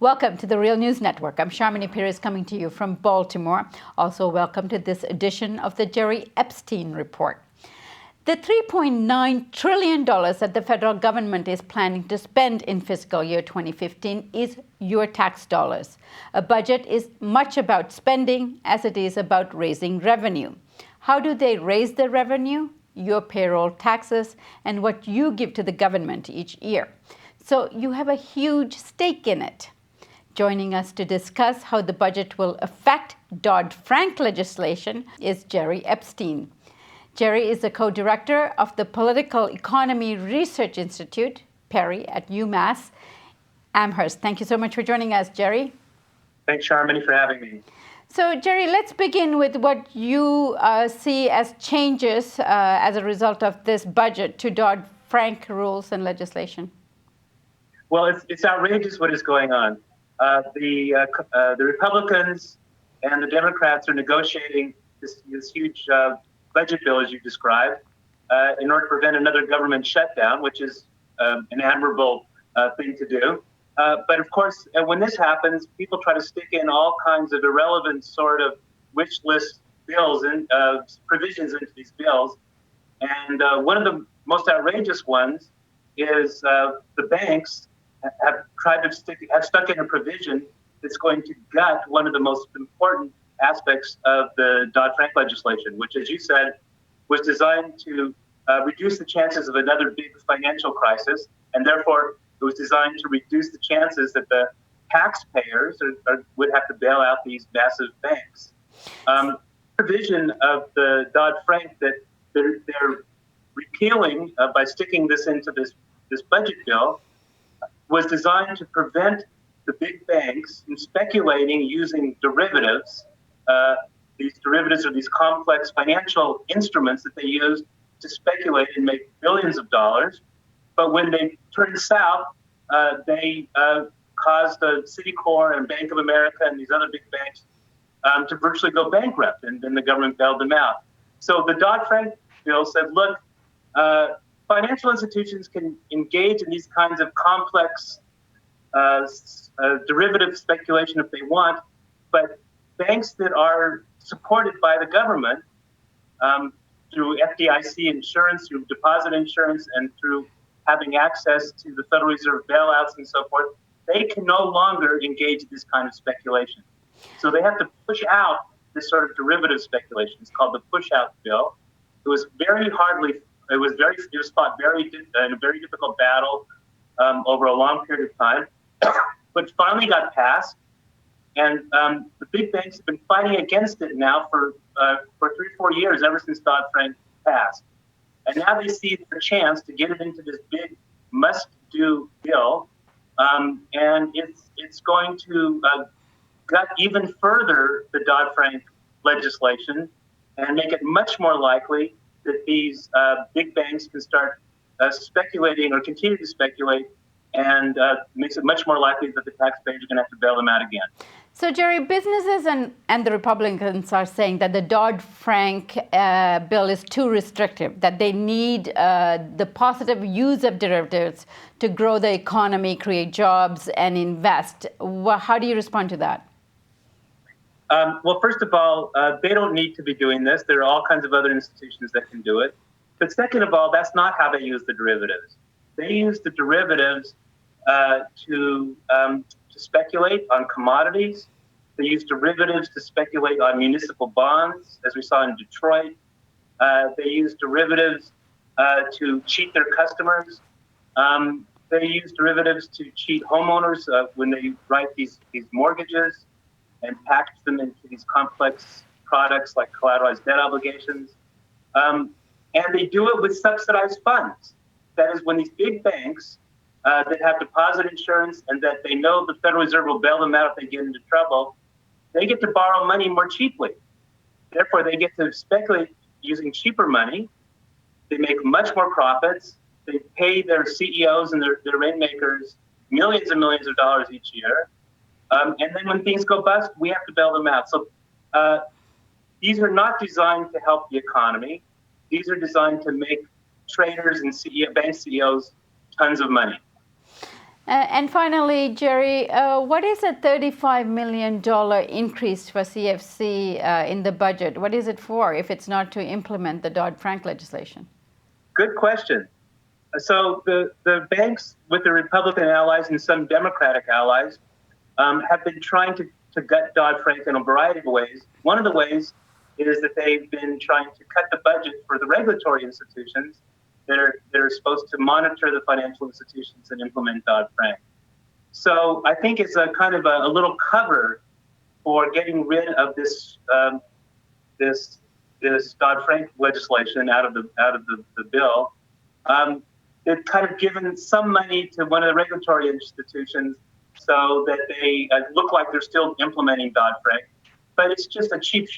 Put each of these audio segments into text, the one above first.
Welcome to the Real News Network. I'm Sharmini Perez coming to you from Baltimore. Also, welcome to this edition of the Gerald Epstein Report. The $3.9 trillion that the federal government is planning to spend in fiscal year 2015 is your tax dollars. A budget is much about spending as it is about raising revenue. How do they raise the revenue? Your payroll taxes and what you give to the government each year. So you have a huge stake in it. Joining us to discuss how the budget will affect Dodd-Frank legislation is Gerald Epstein. Jerry is the co-director of the Political Economy Research Institute, Perry, at UMass Amherst. Thank you so much for joining us, Jerry. Thanks, Sharmini, for having me. So, Jerry, let's begin with what you see as changes as a result of this budget to Dodd-Frank rules and legislation. Well, it's outrageous what is going on. The Republicans and the Democrats are negotiating this huge budget bill, as you described, in order to prevent another government shutdown, which is an admirable thing to do. But of course, when this happens, people try to stick in all kinds of irrelevant sort of wish list bills and provisions into these bills. And one of the most outrageous ones is the banks have stuck in a provision that's going to gut one of the most important aspects of the Dodd-Frank legislation, which, as you said, was designed to reduce the chances of another big financial crisis, and therefore it was designed to reduce the chances that the taxpayers would have to bail out these massive banks. Provision of the Dodd-Frank that they're repealing by sticking this into this budget bill was designed to prevent the big banks from speculating using derivatives. These derivatives are these complex financial instruments that they use to speculate and make billions of dollars. But when they turned south, they caused Citicorp and Bank of America and these other big banks to virtually go bankrupt, and then the government bailed them out. So the Dodd-Frank bill said, look, financial institutions can engage in these kinds of complex derivative speculation if they want, but banks that are supported by the government through FDIC insurance, through deposit insurance, and through having access to the Federal Reserve bailouts and so forth, they can no longer engage in this kind of speculation. So they have to push out this sort of derivative speculation. It's called the push-out bill. It was fought in a very difficult battle over a long period of time, but finally got passed. And the big banks have been fighting against it now for 3-4 years, ever since Dodd-Frank passed. And now they see their chance to get it into this big must-do bill, and it's going to gut even further the Dodd-Frank legislation and make it much more likely that these big banks can start speculating or continue to speculate, and makes it much more likely that the taxpayers are going to have to bail them out again. So, Jerry, businesses and the Republicans are saying that the Dodd-Frank bill is too restrictive, that they need the positive use of derivatives to grow the economy, create jobs, and invest. How do you respond to that? Well, first of all, they don't need to be doing this. There are all kinds of other institutions that can do it. But second of all, that's not how they use the derivatives. They use the derivatives to speculate on commodities. They use derivatives to speculate on municipal bonds, as we saw in Detroit. They use derivatives to cheat their customers. They use derivatives to cheat homeowners when they write these mortgages and package them into these complex products like collateralized debt obligations. And they do it with subsidized funds. That is, when these big banks that have deposit insurance and that they know the Federal Reserve will bail them out if they get into trouble, they get to borrow money more cheaply. Therefore, they get to speculate using cheaper money. They make much more profits. They pay their CEOs and their rainmakers millions and millions of dollars each year. And then when things go bust, we have to bail them out. So these are not designed to help the economy. These are designed to make traders and bank CEOs tons of money. And finally, Jerry, what is a $35 million increase for CFC in the budget? What is it for if it's not to implement the Dodd-Frank legislation? Good question. So the banks with the Republican allies and some Democratic allies have been trying to gut Dodd-Frank in a variety of ways. One of the ways is that they've been trying to cut the budget for the regulatory institutions that are supposed to monitor the financial institutions and implement Dodd-Frank. So I think it's a kind of a little cover for getting rid of this Dodd-Frank legislation out of the bill. They've kind of given some money to one of the regulatory institutions so that they look like they're still implementing Dodd-Frank, but it's just a cheap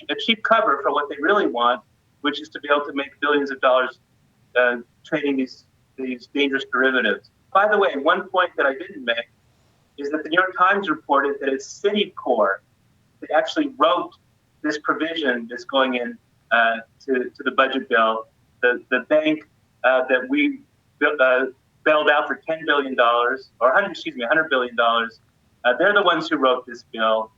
cover for what they really want, which is to be able to make billions of dollars trading these dangerous derivatives. By the way, one point that I didn't make is that the New York Times reported that it's Citicorp that actually wrote this provision that's going in to the budget bill. The bank that we bailed out for $10 billion, or $100 billion. They're the ones who wrote this bill,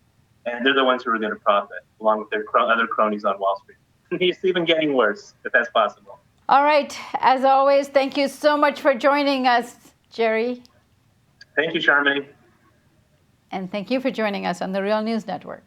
and they're the ones who are going to profit, along with their other cronies on Wall Street. It's even getting worse, if that's possible. All right. As always, thank you so much for joining us, Jerry. Thank you, Charmaine. And thank you for joining us on the Real News Network.